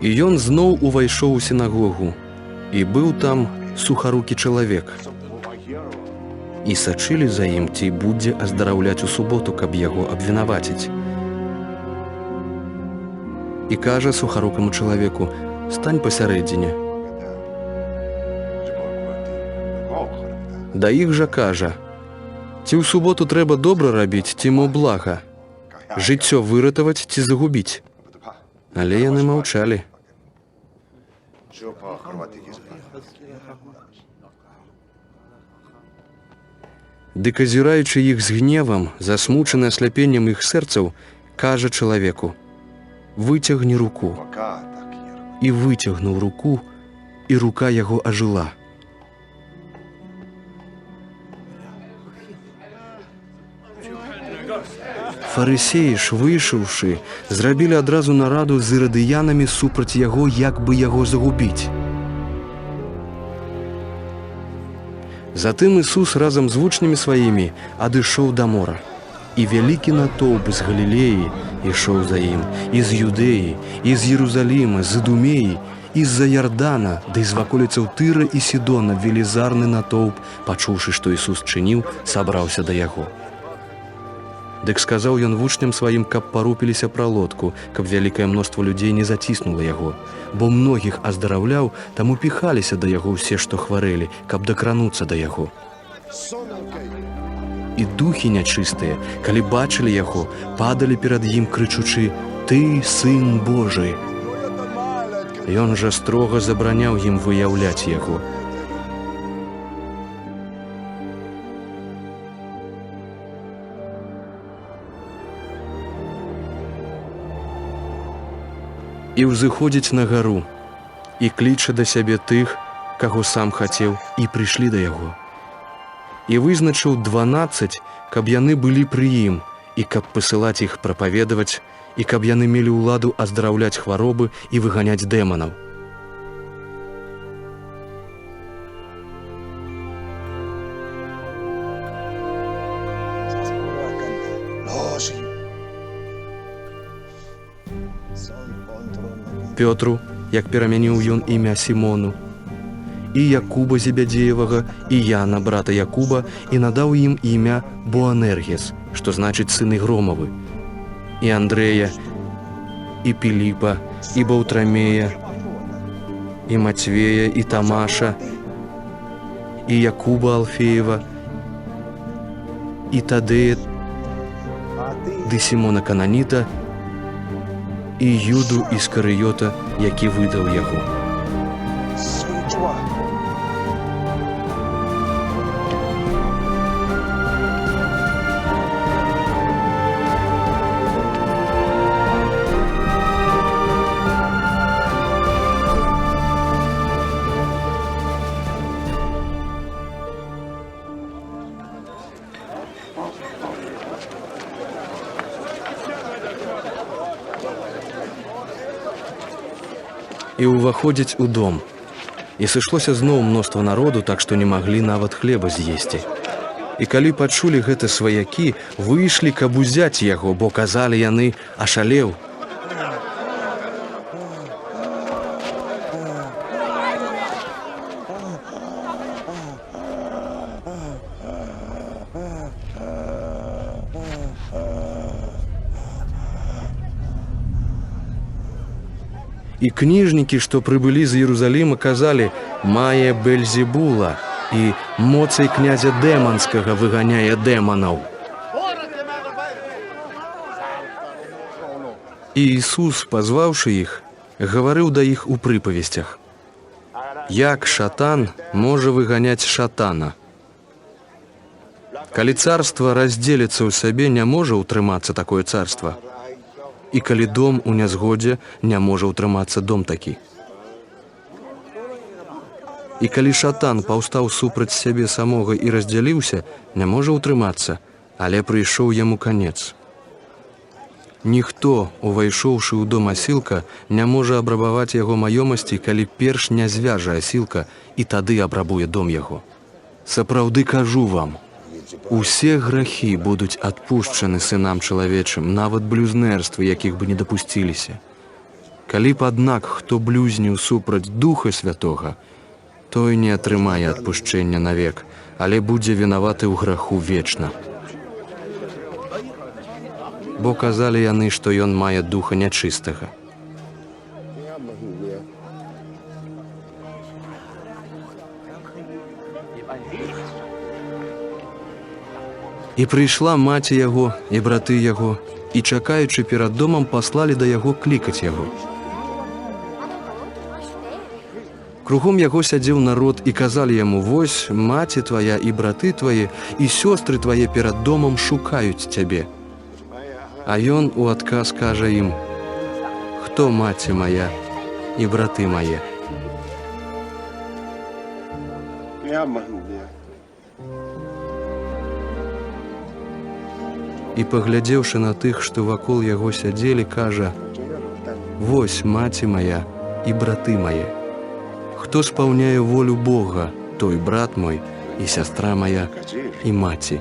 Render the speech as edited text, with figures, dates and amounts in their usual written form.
І ён зноў увайшоў у сінагогу, і быў там сухарукі чалавек. І сачылі за ім, ці будзе аздараўляць у суботу, каб яго абвінаваціць. І кажа сухарукаму чалавеку: «Стань пасярэдзіне». Да іх жа кажа: «Ці ў суботу трэба добра рабіць, ці мо блага? Жыццё выратаваць ці загубіць?» Але яны маўчалі. Дык азіраючы іх з гневам, засмучаны асляпеннем іх сэрцаў, кажа чалавеку: «Выцягні руку». І выцягнуў руку, і рука яго ажыла. Фарысеі ж, выйшаўшы, зрабілі адразу нараду з ірадыянамі супраць яго, як бы яго загубіць. Затым Ісус разам з вучнямі сваімі адышоў да мора. І вялікі натоўп з Галілеі ішоў за ім, і з Юдэі, і з Єрусаліма, з Ідумеі, і з-за Ярдана, ды з ваколіцаў Тыра і Сідона велізарны натоўп, пачуўшы, што Ісус чыніў, сабраўся да яго. Дык сказаў ён вучням сваім, каб парупіліся пра лодку, каб вялікае мноства людзей не заціснула яго, бо многіх аздараўляў, таму піхаліся да яго ўсе, што хварэлі, каб дакрануцца да яго. І духі нячыстыя, калі бачылі яго, падалі перад ім, крычучы: «Ты сын Божы!» Ён жа строга забараняў ім выяўляць яго. І ўзыходзіць на гару, і кліча да сябе тых, каго сам хацеў, і прыйшлі да яго. І вызначыў 12, каб яны былі пры ім, і каб пасылаць іх прапаведаваць, і каб яны мелі ўладу аздараўляць хваробы і выганяць дэманаў. Пётру, як перамяніў ён імя Сімону, і Якуба Зебядзеевага, і Яна, брата Якуба, і надаў ім імя Боанергес, што значыць сыны Громавы, і Андрэя, і Піліпа, і Баўтрамея, і Мацвея, і Тамаша, і Якуба Алфеева, і Тадея, ды Сімона Кананіта, і Юду Іскарыёта, які выдаў яго. І ўваходзіць у дом. І сышлося зноў мноства народу, так што не маглі нават хлеба з'есці. І калі пачулі гэта сваякі, выйшлі, каб узяць яго, бо казалі яны: «Ашалеў». І кніжнікі, што прыбылі з Єрусаліма, казалі: «Мае Бельзебула, і моцай князя дэманскага выганяе дэманаў». І Ісус, пазваўшы іх, гаварыў да іх у прыпавесцях: «Як шатан можа выганяць шатана? Калі царства раздзеліцца ў сабе, не можа ўтрымацца такое царства. І калі дом у нязгодзе, не можа ўтрымацца дом такі. І калі шатан паўстаў супраць сябе самога і раздзяліўся, не можа ўтрымацца, але прыйшоў яму канец. Ніхто, увайшоўшы ў дом асілка, не можа абрабаваць яго маёмасці, калі перш не звяжа асілка, і тады абрабуе дом яго. Сапраўды кажу вам, усе грахі будуць адпушчаны сынам чалавечым, нават блюзнерствы, якіх бы не дапусціліся. Калі б, аднак, хто блюзніў супраць Духа Святога, той не атрымае адпушчэння навек, але будзе вінаваты ў граху вечна. Бо казалі яны, што ён мае духа нячыстага. І прыйшла маці яго і браты яго, і, чакаючы перад домам, паслалі да яго клікаць яго. Кругом яго сядзеў народ і казалі яму: «Вось маці твая і браты твае і сёстры твае перад домам шукаюць цябе». А ён у адказ кажа ім: «Хто маці моя і браты мае?» І, паглядзеўшы на тых, што вакол яго сядзелі, кажа: «Вось маці моя і браты мае. Хто спаўняе волю Бога, той брат мой і сястра моя і маці».